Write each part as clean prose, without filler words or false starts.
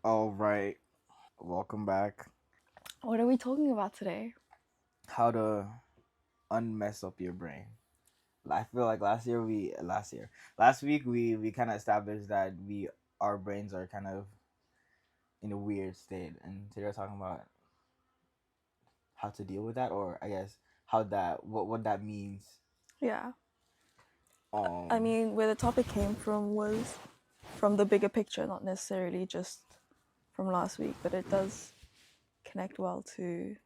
All right, welcome back. What are we talking about today? How to unmess up your brain. I feel like last week we kind of established that we our brains are kind of in a weird state, and today we're talking about how to deal with that, or I guess what that means. Yeah. I Um, mean, where the topic came from was from the bigger picture, not necessarily just from last week, but it does connect well to,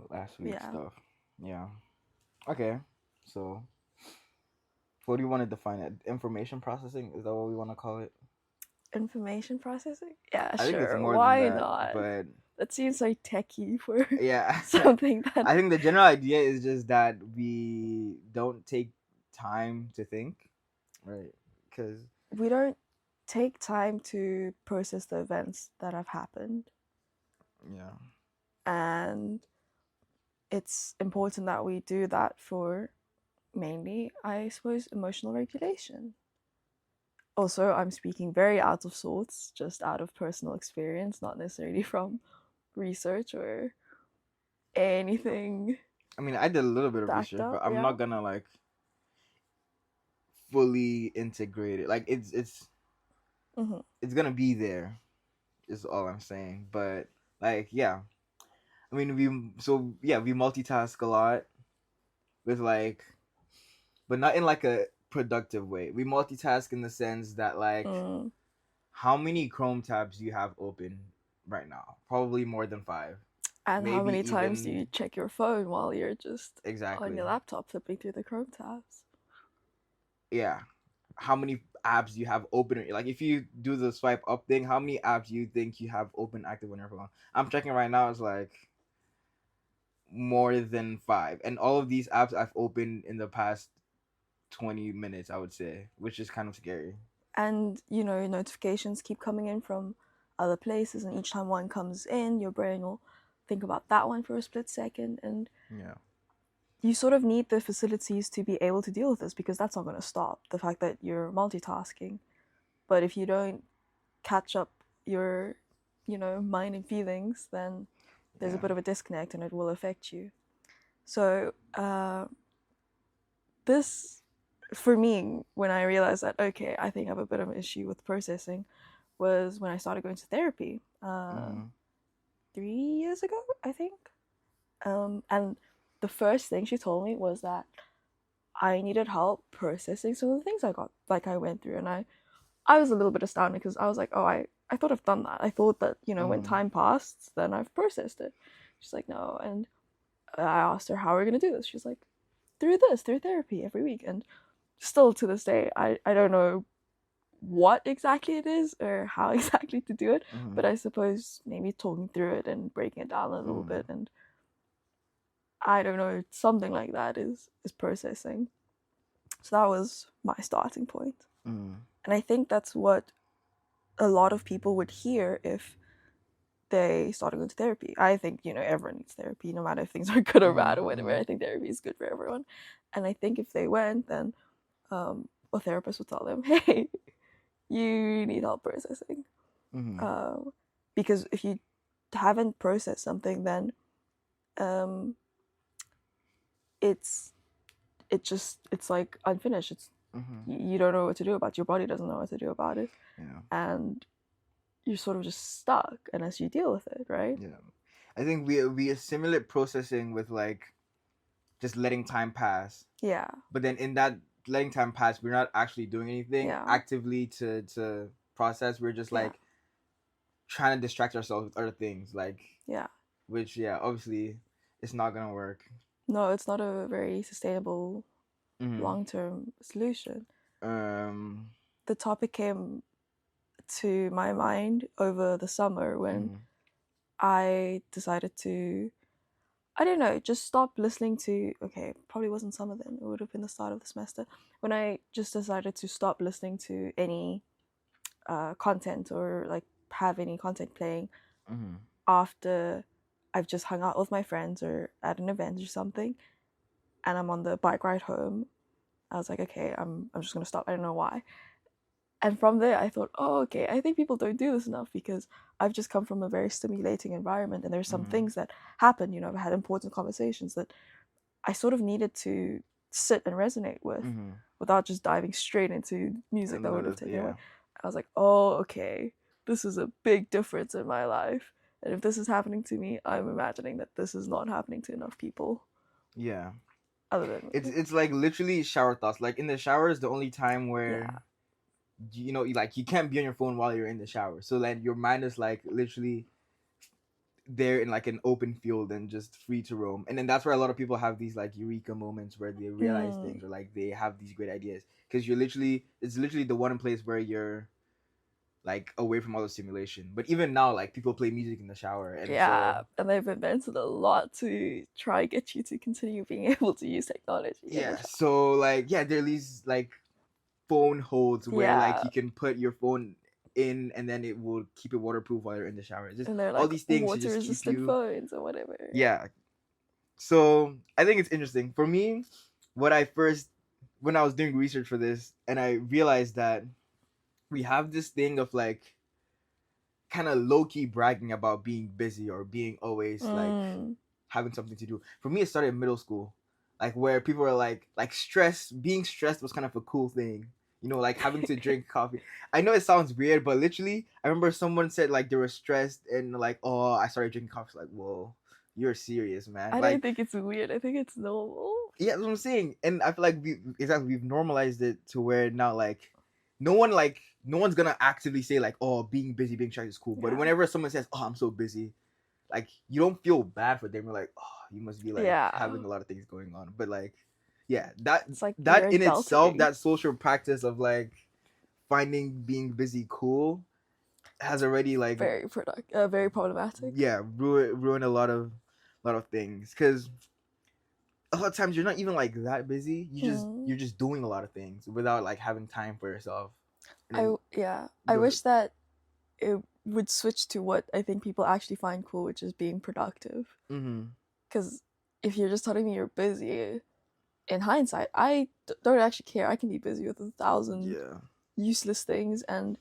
last week yeah, stuff. Yeah. Okay. So, what do you want to define it? Information processing, is that what we want to call it? information processing. Yeah, I think it's sure. more than Why that, not? but That seems so techie for yeah. something that I think the general idea is just that we don't take time to think, right? Because we don't take time to process the events that have happened. yeah, And it's important that we do that for mainly, I suppose, emotional regulation. Also, I'm speaking very out of sorts, just out of personal experience, not necessarily from research or anything I mean, I did a little bit of backed research, up. but I'm Yeah. not gonna like fully integrate it. Like Hmm. it's gonna be there, is all I'm saying. But like, yeah, I mean, we multitask a lot with like, but not in like a productive way. We multitask in the sense that like, Mm. how many Chrome tabs do you have open right now? Probably more than five. And how Maybe many times do even you check your phone while you're just on exactly. your laptop flipping through the Chrome tabs? Yeah. How many apps do you have open? Like if you do the swipe up thing, how many apps do you think you have open active on your phone? I'm checking right now. It's like more than five, and all of these apps I've opened in the past 20 minutes, I would say, which is kind of scary. And, notifications keep coming in from other places, and each time one comes in, your brain will think about that one for a split second, and Yeah. you sort of need the facilities to be able to deal with this because that's not going to stop the fact that you're multitasking. But if you don't catch up your, mind and feelings, then there's a Yeah. bit of a disconnect and it will affect you. So, this, for me, when I realized that, okay, I think I have a bit of an issue with processing, was when I started going to therapy Mm-hmm. 3 years ago, I think. And the first thing she told me was that I needed help processing some of the things I went through, and I was a little bit astounded because I was like, oh, I thought I've done that. I thought that when Mm-hmm. time passed, then I've processed it. She's like, no, and I asked her how are we gonna do this. She's like, through therapy every week, and still to this day, I don't know what exactly it is or how exactly to do it, Mm-hmm. but I suppose maybe talking through it and breaking it down a little Mm-hmm. bit, and I don't know, something like that is processing. So that was my starting point. Mm-hmm. And I think that's what a lot of people would hear if they started going to therapy. I think, everyone needs therapy, no matter if things are good or bad or whatever. Mm-hmm. I think therapy is good for everyone. And I think if they went, then a therapist would tell them, hey, you need help processing. Mm-hmm. Um, because if you haven't processed something, then um, it's it's like unfinished. It's Mm-hmm. you don't know what to do about it. Your body doesn't know what to do about it, Yeah. and you're sort of just stuck unless you deal with it, right? Yeah. I think we assimilate processing with like just letting time pass, Yeah, but then in that letting time pass, we're not actually doing anything yeah, actively to process. We're just yeah, like trying to distract ourselves with other things, like yeah. which yeah, obviously it's not gonna work. No, it's not a very sustainable Mm-hmm. long-term solution. Um. The topic came to my mind over the summer when Mm-hmm. I decided to, I don't know, just stop listening to, okay, probably wasn't summer then, it would have been the start of the semester, when I just decided to stop listening to any content or like have any content playing Mm-hmm. after I've just hung out with my friends or at an event or something, and I'm on the bike ride home. I was like, okay, I'm just gonna stop. I don't know why. And from there, I thought, oh, okay, I think people don't do this enough because I've just come from a very stimulating environment, and there's some Mm-hmm. things that happen. You know, I've had important conversations that I sort of needed to sit and resonate with Mm-hmm. without just diving straight into music that would have And taken away. yeah, I was like, oh, okay, this is a big difference in my life. And if this is happening to me, I'm imagining that this is not happening to enough people yeah. other than me. It's like literally shower thoughts. Like in the shower is the only time where Yeah. you can't be on your phone while you're in the shower. So then your mind is like literally there in like an open field and just free to roam. And then that's where a lot of people have these like eureka moments where they realize things, or like they have these great ideas, because it's literally the one place where you're like away from all the stimulation. But even now, like people play music in the shower, and Yeah, so and they've invented a lot to try and get you to continue being able to use technology in the yeah, shower. so like yeah, there are these like phone holds where like Yeah, you can put your phone in and then it will keep it waterproof while you're in the shower. It's just and they're all like these things to just keep water-resistant you. phones or whatever. Yeah, so I think it's interesting for me. What I first When I was doing research for this, and I realized that we have this thing of like kind of low-key bragging about being busy or being always like Mm. having something to do. For me, it started in middle school, like where people were like stress. Being stressed was kind of a cool thing, like having to drink coffee. I know it sounds weird, but literally, I remember someone said like they were stressed and like, oh, I started drinking coffee. Like, whoa, you're serious, man. I don't Like, think it's weird. I think it's normal. yeah, that's what I'm saying, and I feel like we've normalized it to where now no one's gonna actively say like, oh, being busy, being stressed is cool. But Yeah. whenever someone says, oh, I'm so busy, like you don't feel bad for them. You're like, oh, you must be like Yeah. having a lot of things going on. But like, yeah, that It's like that you're in itself, adulting. that social practice of like finding being busy cool has already like Very problematic. yeah ruined a lot of things, because a lot of times you're not even like that busy. Mm. You're just doing a lot of things without like having time for yourself. And then I go ahead. wish that it would switch to what I think people actually find cool, which is being productive. Mm-hmm. Because if you're just telling me you're busy, in hindsight, I don't actually care. I can be busy with 1,000 Yeah. useless things, and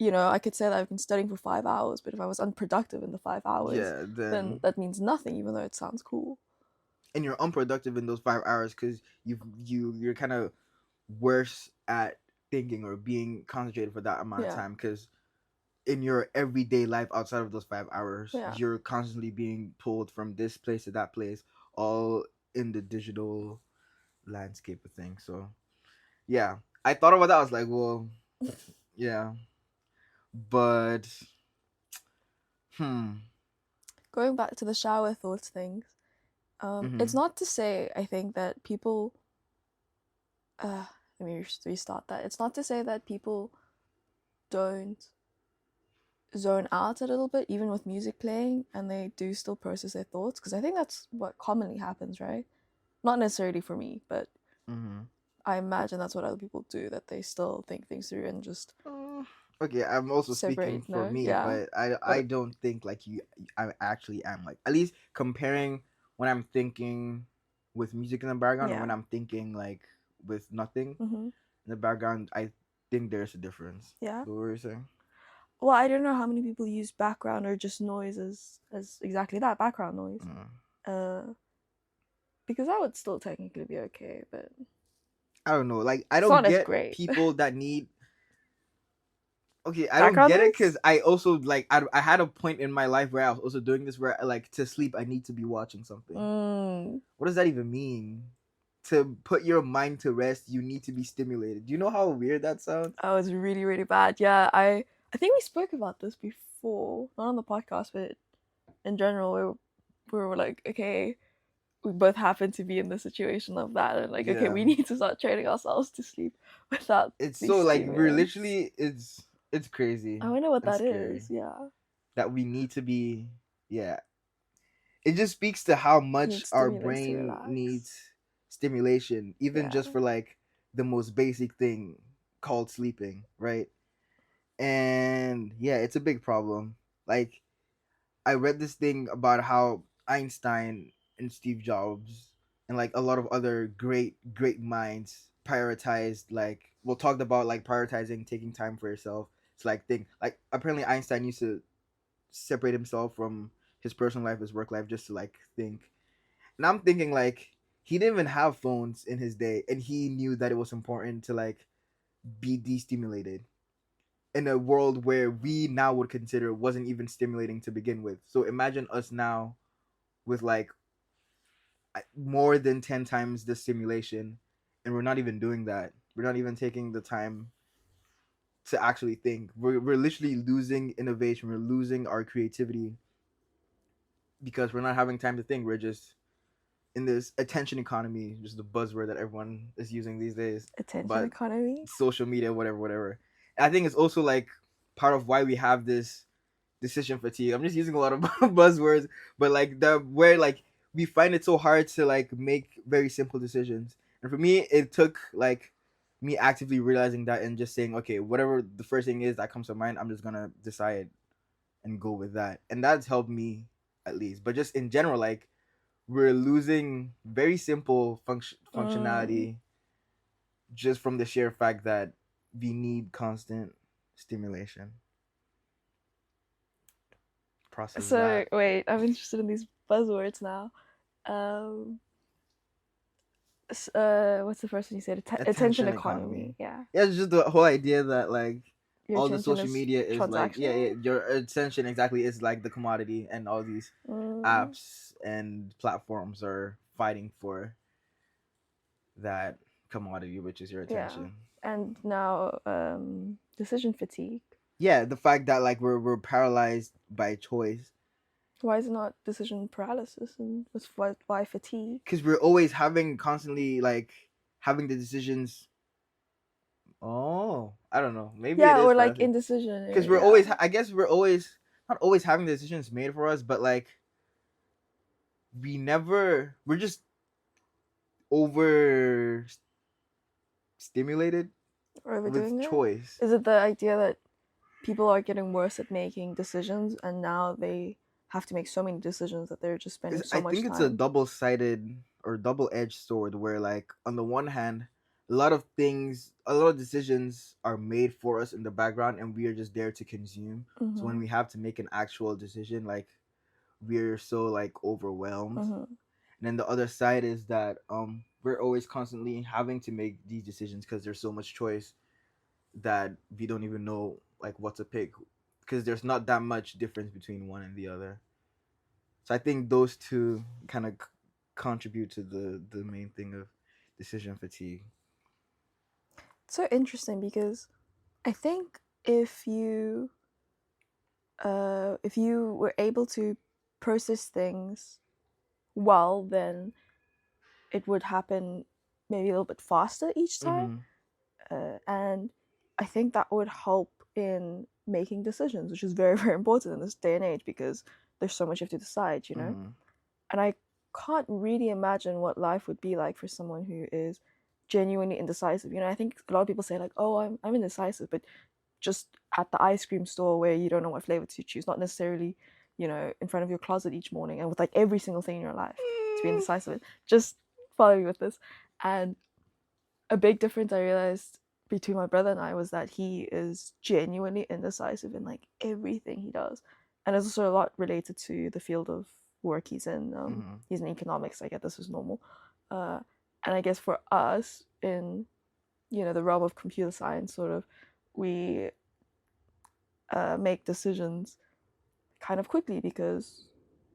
I could say that I've been studying for 5 hours, but if I was unproductive in the 5 hours, Yeah. then Then that means nothing, even though it sounds cool. and you're unproductive in those 5 hours because you're kind of worse at thinking or being concentrated for that amount of Yeah, time, because in your everyday life outside of those 5 hours, yeah. you're constantly being pulled from this place to that place, all in the digital landscape of things. So yeah, I thought about that. I was like, well, yeah, but hmm. Going back to the shower thoughts things, it's Mm-hmm. not to say I think that people. Let me restart that. It's not to say that people don't zone out a little bit, even with music playing, and they do still process their thoughts, because I think that's what commonly happens, right? Not necessarily for me, but Mm-hmm. I imagine that's what other people do, that they still think things through and just Okay, I'm also speaking separate. for No, me, yeah, but I but don't think like you. I actually am, like, at least comparing when I'm thinking with music in the background and yeah. when I'm thinking like with nothing Mm-hmm. in the background. I think there's a difference. Yeah. What were you saying? Well, I don't know how many people use background or just noise as exactly that, background noise. Mm. Uh, because that would still technically be okay, but I don't know. Like, I it's don't not as get great. people that need. Okay, I don't Background get it noise? because I also like I had a point in my life where I was also doing this where like to sleep I need to be watching something. Mm. What does that even mean? To put your mind to rest, you need to be stimulated. Do you know how weird that sounds? Oh, it's really, really bad. Yeah, I think we spoke about this before, not on the podcast, but in general, we were like, okay, we both happen to be in the situation of that, and like, okay, Yeah. we need to start training ourselves to sleep without It's these so like we're stimulants. literally it's crazy I wonder what and that scary is. Yeah, that we need to be. Yeah, it just speaks to how much need our stimulants to brain needs relax. stimulation, even Yeah, just for like the most basic thing called sleeping, right? And yeah, it's a big problem. Like, I read this thing about how Einstein and Steve Jobs and like a lot of other great minds prioritized, like, we'll talked about like prioritizing taking time for yourself. It's like think like apparently Einstein used to separate himself from his personal life, his work life, just to like think. And I'm thinking like he didn't even have phones in his day, and he knew that it was important to like be destimulated in a world where we now would consider wasn't even stimulating to begin with. So imagine us now with like more than 10 times the stimulation, and we're not even doing that. We're not even taking the time to actually think. We're literally losing innovation. We're losing our creativity because we're not having time to think. We're just in this attention economy, just the buzzword that everyone is using these days, Attention but economy. social media, whatever. And I think it's also like part of why we have this decision fatigue. I'm just using a lot of buzzwords, but like the where like we find it so hard to like make very simple decisions. And for me, it took like me actively realizing that and just saying, okay, whatever the first thing is that comes to mind, I'm just gonna decide and go with that. And that's helped me at least. But just in general, like we're losing very simple Mm. functionality just from the sheer fact that we need constant stimulation. Process So that. wait, I'm interested in these buzzwords now. Um, what's the first one you said? Attention Attention economy. economy. Yeah, Yeah, it's just the whole idea that like your all the attention social is media is like transactional. your attention exactly is like the commodity, and all these Mm. apps and platforms are fighting for that commodity, which is your Yeah, attention. and now decision fatigue. Yeah, the fact that like we're paralyzed by choice Why is it not decision paralysis, and why fatigue? because we're always having constantly like having the decisions. Oh, I don't know. Maybe it Yeah, is or like paralysis indecision. because we're Yeah. always. I guess we're always not always having the decisions made for us, but like we're just over stimulated with Overdoing it? choice. Is it the idea that people are getting worse at making decisions and now they have to make so many decisions that they're just spending I so much think it's a time? double-sided or double-edged sword where like on the one hand a lot of decisions are made for us in the background and we are just there to consume. So when Mm-hmm. we have to make an actual decision, like we're so like overwhelmed. Mm-hmm. And then the other side is that we're always constantly having to make these decisions because there's so much choice that we don't even know like what to pick because there's not that much difference between one and the other. So I think those two kind of contribute to the main thing of decision fatigue. It's so interesting because I think if you were able to process things well, then it would happen maybe a little bit faster each time. Mm-hmm. And I think that would help in making decisions, which is very, very important in this day and age because there's so much you have to decide, you know? Mm-hmm. And I can't really imagine what life would be like for someone who is genuinely indecisive. You know, I think a lot of people say, like, oh, I'm indecisive, but just at the ice cream store where you don't know what flavor to choose, not necessarily, you know, in front of your closet each morning and with like every single thing in your life to be indecisive. Just follow me with this. And a big difference I realized between my brother and I was that he is genuinely indecisive in like everything he does, and it's also a lot related to the field of work he's in. Mm-hmm. He's in economics. I guess this is normal, uh, and I guess for us in the realm of computer science, sort of, we make decisions kind of quickly because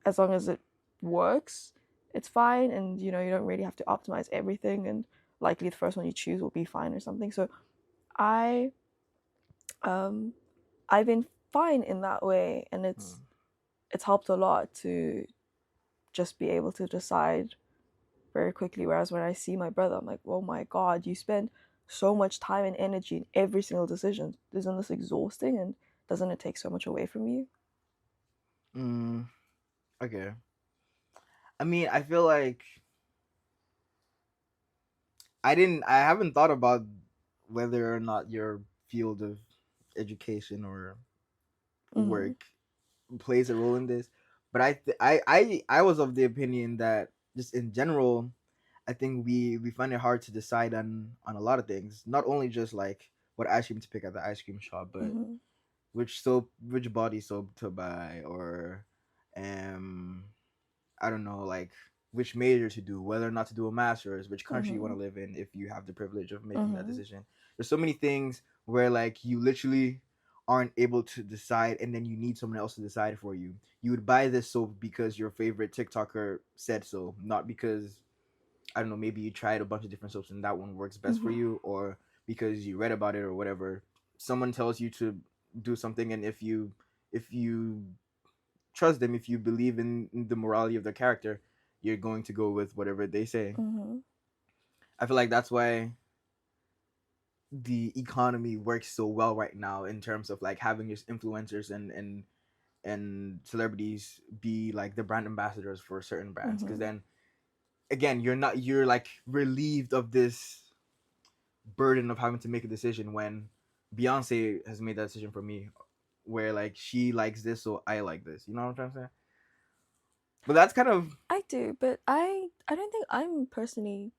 as long as it works, it's fine, and you don't really have to optimize everything, and likely the first one you choose will be fine or something. So I um I've been fine in that way, and it's helped a lot to just be able to decide very quickly. Whereas when I see my brother, I'm like, oh my god, you spend so much time and energy in every single decision. Isn't this exhausting, and doesn't it take so much away from you? Mm, okay. I mean, I feel like I haven't thought about whether or not your field of education or Mm-hmm. work plays a role in this, but I was of the opinion that just in general, I think we find it hard to decide on a lot of things. Not only just like what ice cream to pick at the ice cream shop, but Mm-hmm. which body soap to buy, or um I don't know, like which major to do, whether or not to do a master's, which country you want Mm-hmm. to live in if you have the privilege of making that Mm-hmm. decision. There's so many things where like you literally aren't able to decide, and then you need someone else to decide for you. You would buy this soap because your favorite TikToker said so, not because, I don't know, maybe you tried a bunch of different soaps and that one works best for Mm-hmm. you, or because you read about it or whatever. Someone tells you to do something, and if you trust them, if you believe in the morality of the character, you're going to go with whatever they say. Mm-hmm. I feel like that's why the economy works so well right now in terms of like having just influencers and celebrities be like the brand ambassadors for certain brands, because Mm-hmm. then again you're like relieved of this burden of having to make a decision when Beyonce has made that decision for me, where like she likes this, so I like this. You know what I'm trying to say? But that's kind of I do, but I don't think I'm personally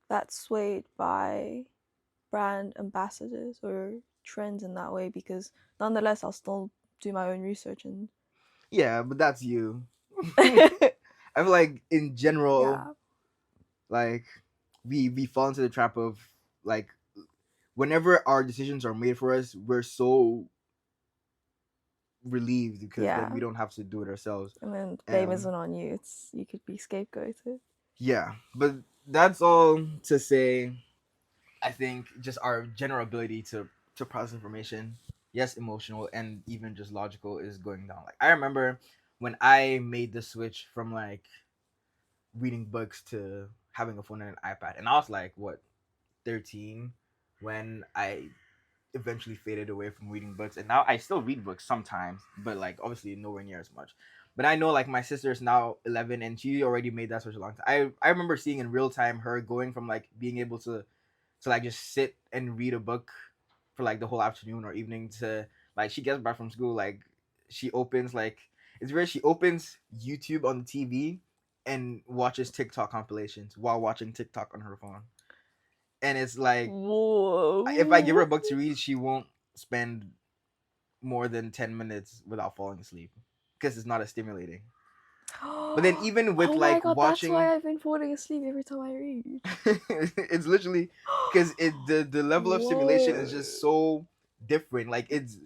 that swayed by brand ambassadors or trends in that way, because nonetheless I'll still do my own research and yeah, but that's you. I feel like in general, yeah. like we fall into the trap of like whenever our decisions are made for us, we're so relieved because then Yeah. we don't have to do it ourselves. And then the blame Um, isn't on you. It's you could be scapegoated. yeah, but that's all to say. I think just our general ability to process information, yes, emotional and even just logical, is going down. Like I remember when I made the switch from like reading books to having a phone and an iPad, and I was like what 13 when I eventually faded away from reading books, and now I still read books sometimes, but like obviously nowhere near as much. But I know like my sister is now 11 and she already made that switch a long time. I remember seeing in real time her going from like being able to like just sit and read a book for like the whole afternoon or evening to like she gets back from school, like she opens like it's where she opens YouTube on the TV and watches TikTok compilations while watching TikTok on her phone. And it's like if I give her Whoa. a book to read, she won't spend more than 10 minutes without falling asleep because it's not as stimulating. But then even with Oh my like god, that's watching why I've been falling asleep every time I read. it's literally because the level of stimulation Whoa. is just so different. Like it's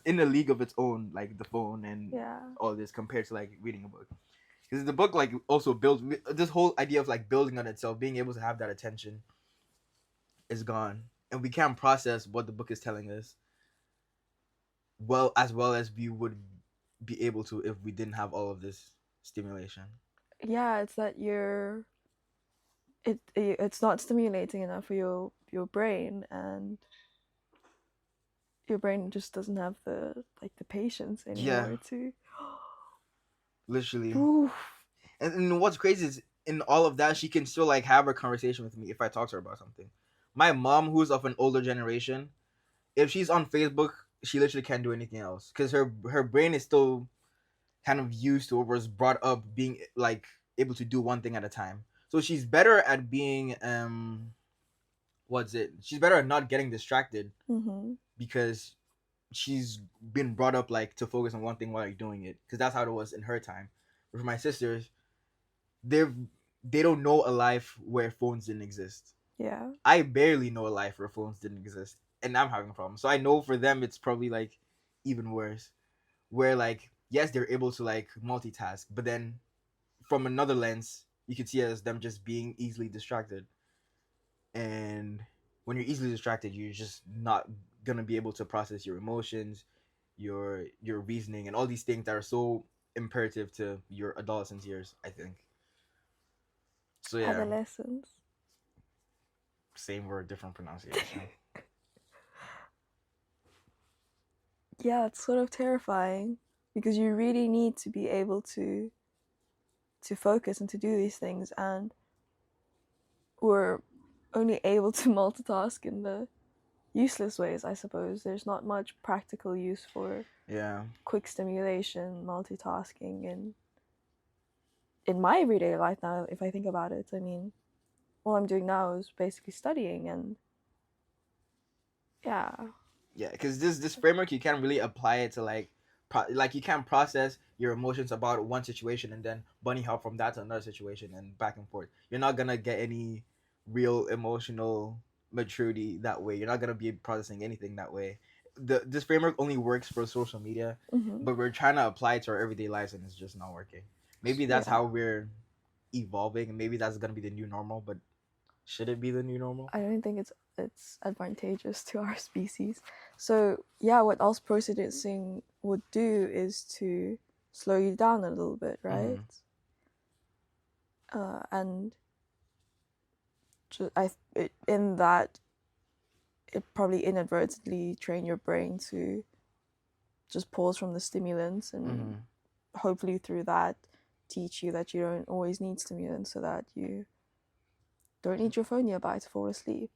in a league of its own, like the phone and Yeah. all this compared to like reading a book. Because the book like also builds this whole idea of like building on itself, being able to have that attention is gone, and we can't process what the book is telling us well as we would be able to if we didn't have all of this stimulation. Yeah, it's that it's not stimulating enough for your brain, and your brain just doesn't have the patience Yeah, anymore to literally. Oof. And what's crazy is in all of that, she can still like have a conversation with me if I talk to her about something. My mom, who's of an older generation, if she's on Facebook, she literally can't do anything else because her brain is still kind of used to or was brought up being like able to do one thing at a time. So she's better at being what's it? She's better at not getting distracted Mm-hmm. because she's been brought up like to focus on one thing while you're doing it because that's how it was in her time. But for my sisters, they've they don't know a life where phones didn't exist. Yeah. I barely know a life where phones didn't exist, and I'm having problems. So I know for them it's probably like even worse, where like yes they're able to like multitask, but then from another lens you could see as them just being easily distracted. And when you're easily distracted, you're just not gonna be able to process your emotions, your reasoning, and all these things that are so imperative to your adolescence years, I think. So yeah, Adolescence. same word, different pronunciation. Yeah, it's sort of terrifying because you really need to be able to focus and to do these things, and we're only able to multitask in the useless ways, I suppose. There's not much practical use for Yeah, quick stimulation, multitasking, and in my everyday life now, if I think about it, I mean, all I'm doing now is basically studying, and yeah. Yeah, because this framework you can't really apply it to like like you can't process your emotions about one situation and then bunny hop from that to another situation and back and forth. You're not gonna get any real emotional maturity that way. You're not gonna be processing anything that way. This framework only works for social media, Mm-hmm. but we're trying to apply it to our everyday lives and it's just not working. Maybe that's Yeah. how we're evolving and maybe that's gonna be the new normal, but should it be the new normal? I don't think it's advantageous to our species. So yeah, what else processing would do is to slow you down a little bit, right? And in that, it probably inadvertently train your brain to just pause from the stimulants, and hopefully through that teach you that you don't always need stimulants, so that you don't need your phone nearby to fall asleep.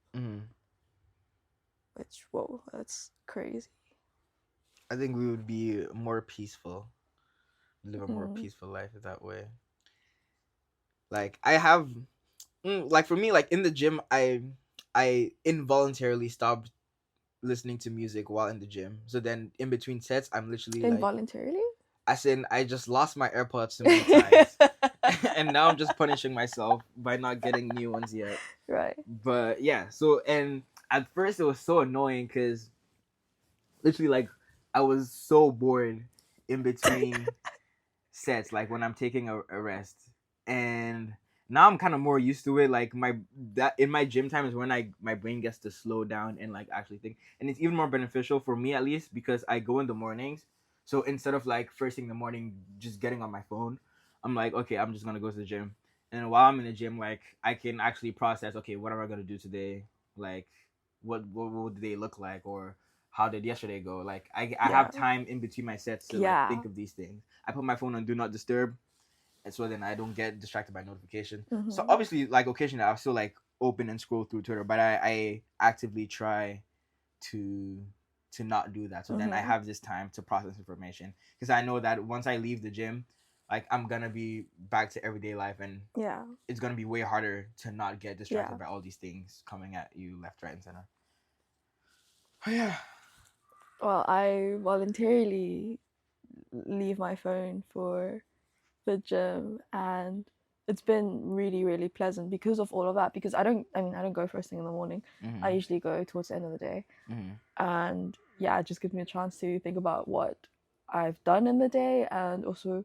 Which, whoa, that's crazy. I think we would be more peaceful, live a more peaceful life that way. Like I have, like for me, like in the gym, I involuntarily stopped listening to music while in the gym. So then in between sets, I'm literally like, Involuntarily? as in I just lost my AirPods too many times, and now I'm just punishing myself by not getting new ones yet. Right. But yeah, so and at first it was so annoying because literally like I was so bored in between sets, like when I'm taking a rest, and now I'm kind of more used to it. Like my that in my gym time is when my brain gets to slow down and like actually think, and it's even more beneficial for me at least because I go in the mornings. So instead of like first thing in the morning just getting on my phone, I'm like, okay, I'm just gonna go to the gym, and while I'm in the gym, like I can actually process, okay, what am I gonna do today? Like, what would the day look like, or how did yesterday go? Like I Yeah. have time in between my sets to like think of these things. I put my phone on do not disturb, and so then I don't get distracted by notification. So obviously, like occasionally, I'll still like open and scroll through Twitter, but I actively try to to not do that. So then I have this time to process information because I know that once I leave the gym, like I'm gonna be back to everyday life, and Yeah. it's gonna be way harder to not get distracted by all these things coming at you left, right, and center. Oh, yeah. Well, I voluntarily leave my phone for the gym, and it's been really, really pleasant because of all of that. Because I don't go first thing in the morning. I usually go towards the end of the day. And yeah, it just gives me a chance to think about what I've done in the day, and also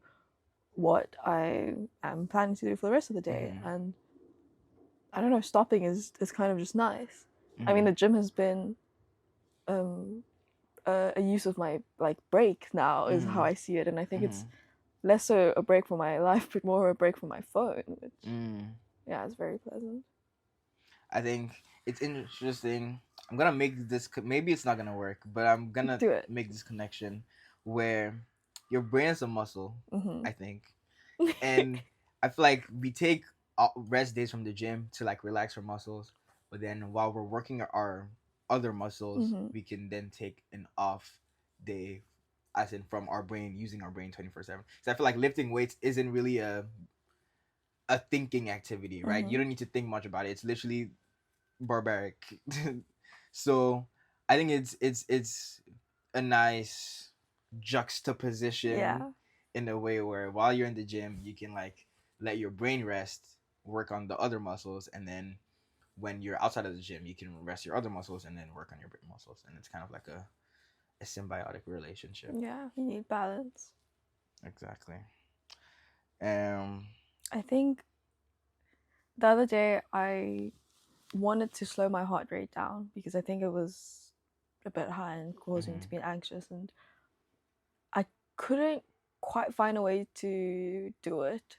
what I am planning to do for the rest of the day. And I don't know, stopping is kind of just nice. I mean, the gym has been a use of my like break now, is how I see it, and I think it's less so a break from my life, but more a break from my phone, which yeah, it's very pleasant. I think it's interesting. I'm gonna make this. Maybe it's not gonna work, but I'm gonna Do it. make this connection where your brain is a muscle. Mm-hmm. I think, and I feel like we take rest days from the gym to like relax our muscles, but then while we're working our other muscles, we can then take an off day, as in from our brain, using our brain 24/7. So I feel like lifting weights isn't really a thinking activity, right? You don't need to think much about it. It's literally barbaric. So I think it's a nice juxtaposition in a way where while you're in the gym you can like let your brain rest, work on the other muscles, and then when you're outside of the gym you can rest your other muscles and then work on your brain muscles, and it's kind of like a symbiotic relationship. Yeah, you need balance. Exactly. I think the other day I wanted to slow my heart rate down because I think it was a bit high and causing me to be anxious, and I couldn't quite find a way to do it.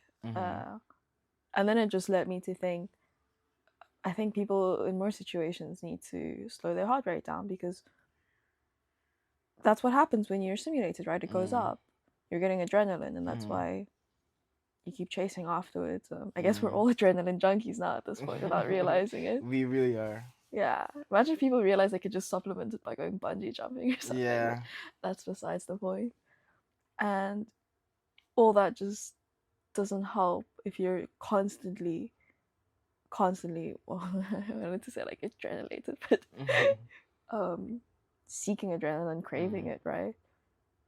And then it just led me to think, I think people in more situations need to slow their heart rate down, because that's what happens when you're stimulated, right? It goes up. You're getting adrenaline, and that's why you keep chasing afterwards. I guess we're all adrenaline junkies now at this point without realizing it. We really are. Yeah. Imagine if people realize they could just supplement it by going bungee jumping or something. Yeah. That's besides the point. And all that just doesn't help if you're constantly, well, I wanted to say like adrenalated, but seeking adrenaline, craving it, right?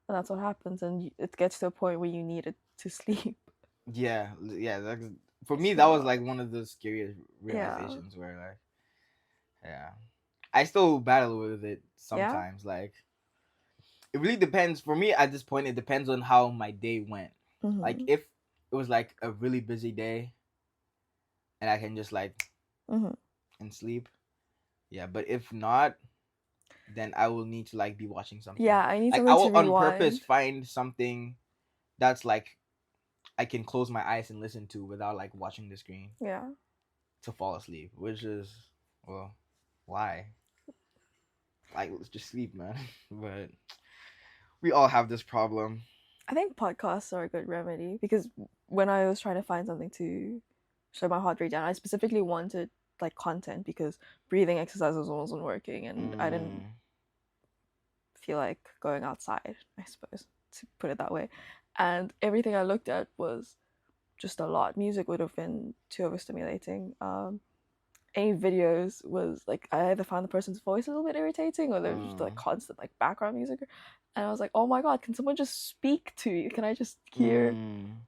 And that's what happens, and it gets to a point where you need it to sleep. Yeah, that's, for me, that So, was like one of the scariest yeah. realizations where like, yeah, I still battle with it Yeah. sometimes. Like, it really depends. For me, at this point, it depends on how my day went. Like, Mm-hmm. if it was like a really busy day, and I can just like Mm-hmm. and sleep, yeah. But if not, then I will need to like be watching something. Yeah, I need Like, I something to will on purpose rewind. find something that's like I can close my eyes and listen to without like watching the screen Yeah. to fall asleep, which is, well, why? Like, let's just sleep, man. But we all have this problem. I think podcasts are a good remedy because when I was trying to find something to slow my heart rate down, I specifically wanted like content because breathing exercises wasn't working and I didn't feel like going outside, I suppose, to put it that way. And everything I looked at was just a lot. Music would have been too overstimulating. Any videos was like I either found the person's voice a little bit irritating or there was just like constant like background music. And I was like, oh my god, can someone just speak to you? Can I just hear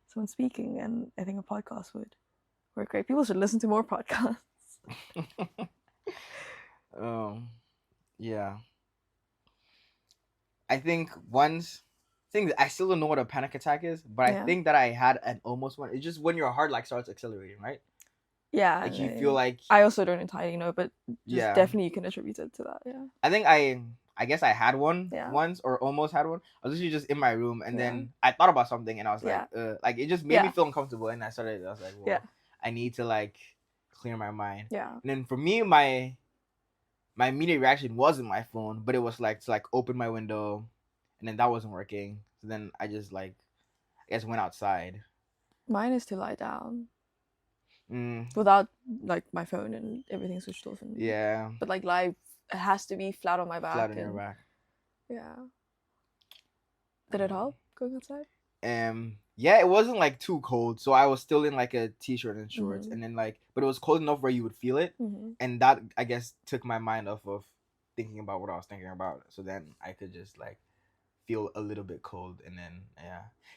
someone speaking? And I think a podcast would work great. People should listen to more podcasts. Yeah. I think I still don't know what a panic attack is, but I think that I had an almost one. It's just when your heart like starts accelerating, right? Yeah. Like you feel like I also don't entirely know, but just definitely you can attribute it to that. Yeah. I think I guess I had one once or almost had one. I was literally just in my room and then I thought about something and I was like it just made me feel uncomfortable and I was like, well, I need to like clear my mind. Yeah. And then for me, my immediate reaction wasn't my phone, but it was like to like open my window, and then that wasn't working. So then I just like I guess went outside. Mine is to lie down. Without like my phone and everything switched off. And, but like lie, it has to be flat on my back. Flat on your back. Yeah. Did it help going outside? Yeah, it wasn't like too cold, so I was still in like a t-shirt and shorts, and then like, but it was cold enough where you would feel it, and that I guess took my mind off of thinking about what I was thinking about. So then I could just like feel a little bit cold, and then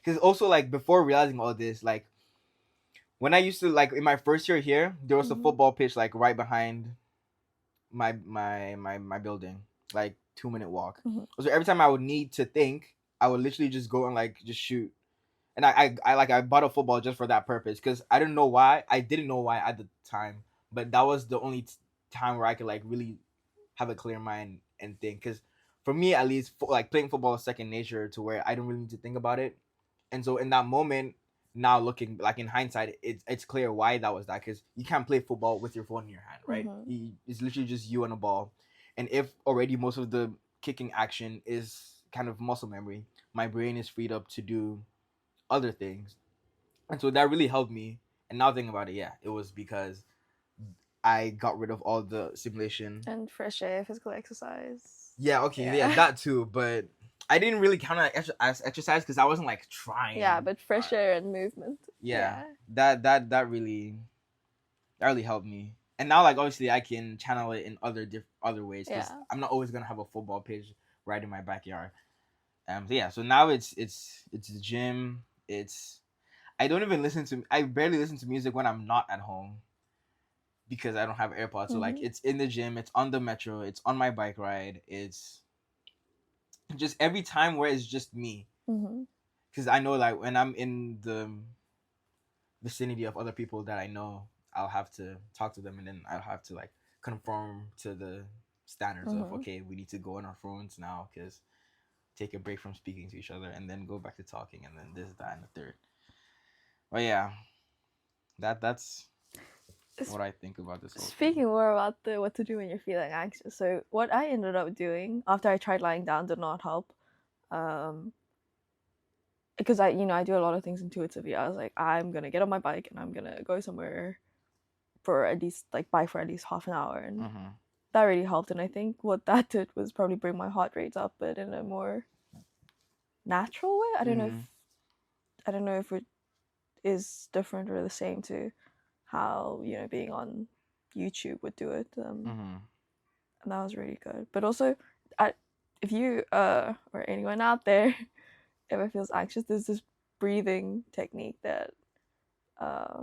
because also like before realizing all this, like when I used to like in my first year here, there was a football pitch like right behind my building, like 2-minute walk. So every time I would need to think, I would literally just go and like just shoot. And I bought a football just for that purpose because I didn't know why. I didn't know why at the time, but that was the only time where I could like really have a clear mind and think. Because for me, at least, like playing football is second nature to where I don't really need to think about it. And so in that moment, now looking like in hindsight, it's clear why that was that, because you can't play football with your phone in your hand, right? It's literally just you and a ball. And if already most of the kicking action is kind of muscle memory, my brain is freed up to do other things. And so that really helped me. And now thinking about it, it was because I got rid of all the simulation and fresh air, physical exercise. Yeah, that too. But I didn't really count it as exercise because I wasn't like trying. Yeah, but fresh air and movement. That really helped me. And now, like, obviously, I can channel it in other ways because I'm not always gonna have a football pitch right in my backyard. So now it's the gym. I barely listen to music when I'm not at home because I don't have AirPods. So like it's in the gym, it's on the metro, it's on my bike ride, it's just every time where it's just me. Because I know like when I'm in the vicinity of other people that I know, I'll have to talk to them and then I'll have to like conform to the standards of okay, we need to go on our phones now because take a break from speaking to each other and then go back to talking and then this, that, and the third. But yeah, that's what I think about this whole Speaking more about the what to do when you're feeling anxious. So what I ended up doing after I tried lying down did not help. Because I do a lot of things intuitively. I was like, I'm gonna get on my bike and I'm gonna go somewhere for at least bike for at least half an hour, and that really helped. And I think what that did was probably bring my heart rate up, but in a more natural way. I don't know if is different or the same to how, you know, being on YouTube would do it. Mm-hmm. And that was really good. But also, if you or anyone out there ever feels anxious, there's this breathing technique that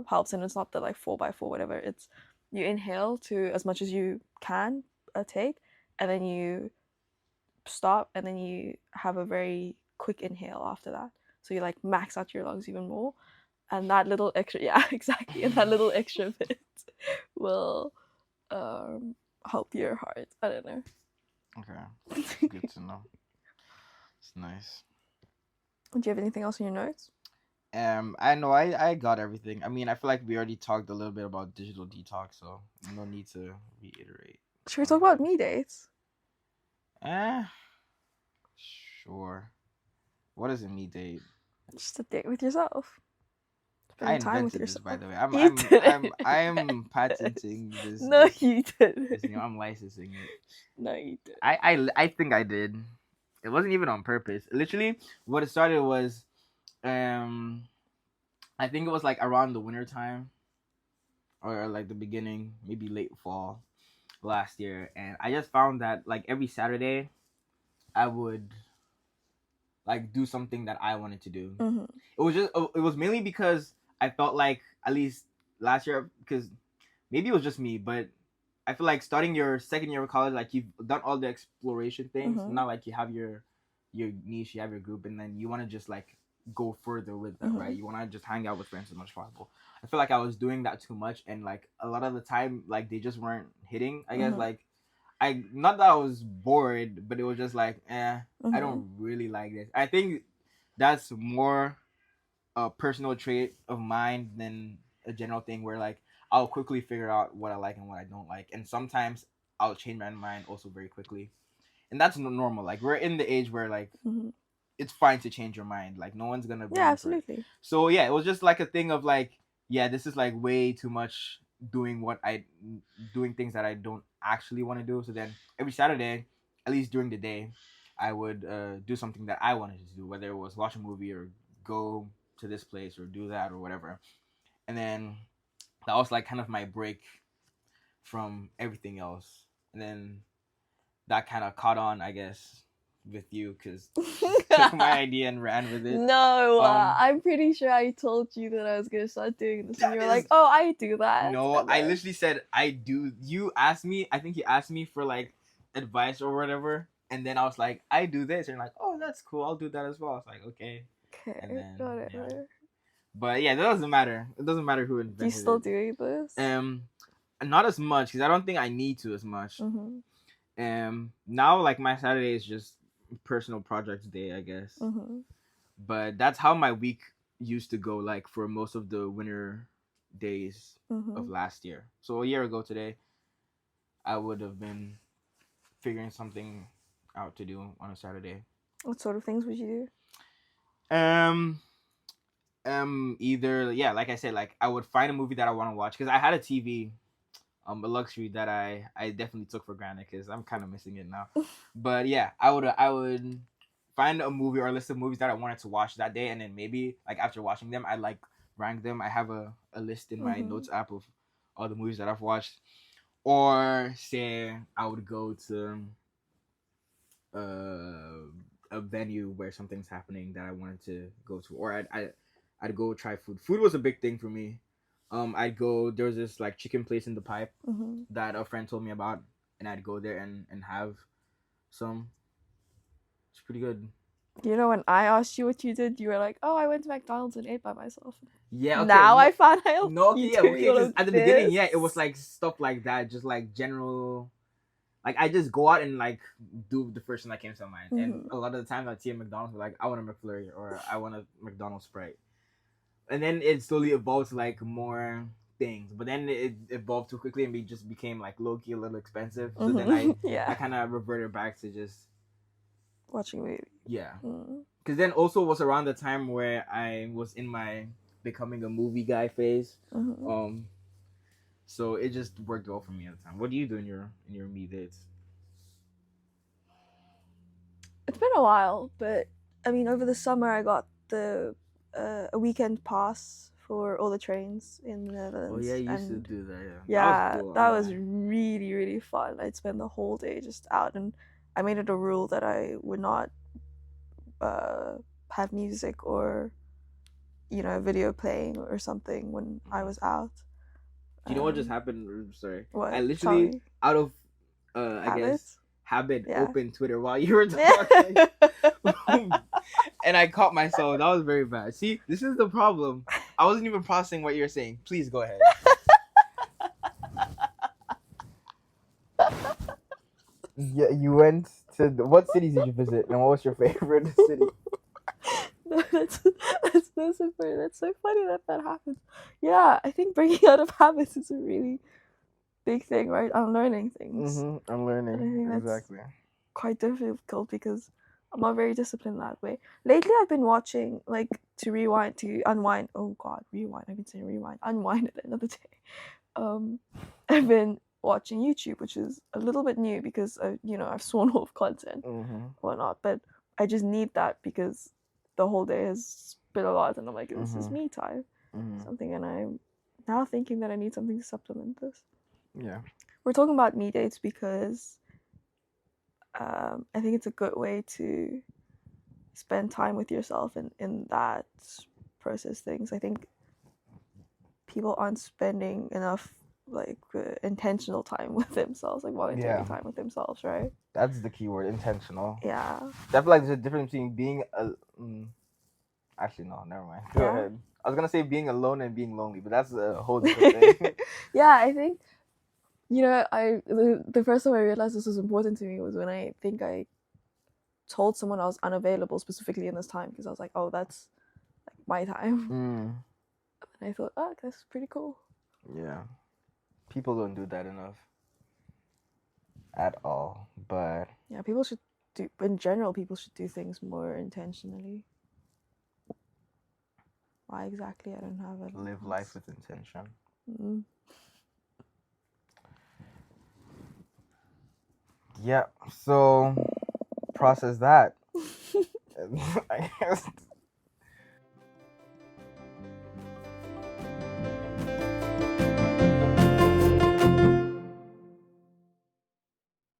helps, and it's not the like 4x4 whatever. It's you inhale to as much as you can take, and then you stop, and then you have a very quick inhale after that. So you like max out your lungs even more, and that little extra, yeah, exactly, and that little extra bit will help your heart. I don't know. Okay, good to know. It's nice. Do you have anything else in your notes? I know I got everything. I mean, I feel like we already talked a little bit about digital detox, so no need to reiterate. Should we talk about me dates? Sure. What is a me date? Just a date with yourself. I Spend time with invented this, yourself. by the way. You didn't I'm invent patenting this. this. No, this, you didn't. this name. I'm licensing it. No, you didn't. I think I did. It wasn't even on purpose. Literally, what it started was, I think it was like around the winter time, or like the beginning, maybe late fall last year, and I just found that like every Saturday, I would like do something that I wanted to do. Mm-hmm. It was mainly because I felt like at least last year, because maybe it was just me, but I feel like starting your second year of college, like you've done all the exploration things. Mhm. Not like you have your niche, you have your group, and then you want to just like go further with them, right? You want to just hang out with friends as much as possible. I feel like I was doing that too much, and like a lot of the time, like they just weren't hitting. I guess like I not that I was bored, but it was just like, I don't really like this. I think that's more a personal trait of mine than a general thing where like I'll quickly figure out what I like and what I don't like, and sometimes I'll change my mind also very quickly, and that's normal. Like we're in the age where like it's fine to change your mind. Like no one's gonna blame Yeah, you for it. absolutely. So yeah, it was just like a thing of like, yeah, this is like way too much doing things that I don't actually want to do. So then every Saturday, at least during the day, I would do something that I wanted to do, whether it was watch a movie or go to this place or do that or whatever. And then that was like kind of my break from everything else. And then that kind of caught on, I guess, with you because took my idea and ran with it. No, I'm pretty sure I told you that I was gonna start doing this, and you were like, "Oh, I do that." No, and I then- literally said I do. You asked me. I think you asked me for like advice or whatever, and then I was like, I do this, and you're like, oh, that's cool. I'll do that as well. I was like, okay. Okay, And then, whatever. yeah. But yeah, that doesn't matter. It doesn't matter who invented it. Do you still doing this? Not as much because I don't think I need to as much. Now like my Saturday is just personal projects day, I guess. But that's how my week used to go, like for most of the winter days of last year. So a year ago today, I would have been figuring something out to do on a Saturday. What sort of things would you do? Either like I said, like I would find a movie that I want to watch because I had a TV, a luxury that I definitely took for granted because I'm kind of missing it now. But yeah, I would find a movie or a list of movies that I wanted to watch that day, and then maybe like after watching them, I like rank them. I have a list in my notes app of all the movies that I've watched. Or say I would go to a venue where something's happening that I wanted to go to, or I'd go try food. Food was a big thing for me. I'd go. There was this like chicken place in the Pipe that a friend told me about, and I'd go there and have some. It's pretty good. You know, when I asked you what you did, you were like, "Oh, I went to McDonald's and ate by myself." Yeah. Okay, now I found out. No. Okay. Yeah. Okay. Because at the beginning, yeah, it was like stuff like that, just like general. Like I just go out and like do the first thing that came to mind, and a lot of the times I see a McDonald's, like I want a McFlurry or I want a McDonald's Sprite, and then it slowly evolved to like more things. But then it evolved too quickly and just became like low key a little expensive. So then I kind of reverted back to just watching movies. Yeah, because then also was around the time where I was in my becoming a movie guy phase. So it just worked well for me at the time. What do you do in your me dates? It's been a while, but I mean, over the summer I got the a weekend pass for all the trains in the Oh Netherlands. yeah, you used to and do that. Yeah, yeah, cool. that was really, really fun. I'd spend the whole day just out, and I made it a rule that I would not have music or, video playing or something when I was out. Do you know what just happened? Sorry, What? I Tell literally me. out of I guess habit Yeah. opened Twitter while you were talking. And I caught myself. That was very bad. See, this is the problem. I wasn't even processing what you're saying. Please go ahead. Yeah, you went to what cities did you visit, and what was your favorite city? No, that's so funny that happens. Yeah, I think breaking out of habits is a really big thing, right? Unlearning things. I'm learning. And I think that's Exactly. quite difficult because I'm not very disciplined that way. Lately, I've been watching to unwind. Oh God, rewind! I've been saying rewind, unwind at another day. I've been watching YouTube, which is a little bit new because I've sworn off content, whatnot. But I just need that because the whole day has been a lot, and I'm like, this is me time, something, and I'm now thinking that I need something to supplement this. Yeah. We're talking about me dates because I think it's a good way to spend time with yourself and in that process things. I think people aren't spending enough intentional time with themselves, like voluntary time with themselves, right? That's the key word, intentional. Yeah. I feel like there's a difference between being actually no, never mind. Go ahead. I was gonna say being alone and being lonely, but that's a whole different thing. Yeah, I think the first time I realized this was important to me was when I think I told someone I was unavailable specifically in this time because I was like, oh, that's like my time. And I thought, oh, that's pretty cool. Yeah. People don't do that enough at all, but yeah, people should do things more intentionally. Why exactly? I don't have it. Live life with intention. Yeah, so process that. I guess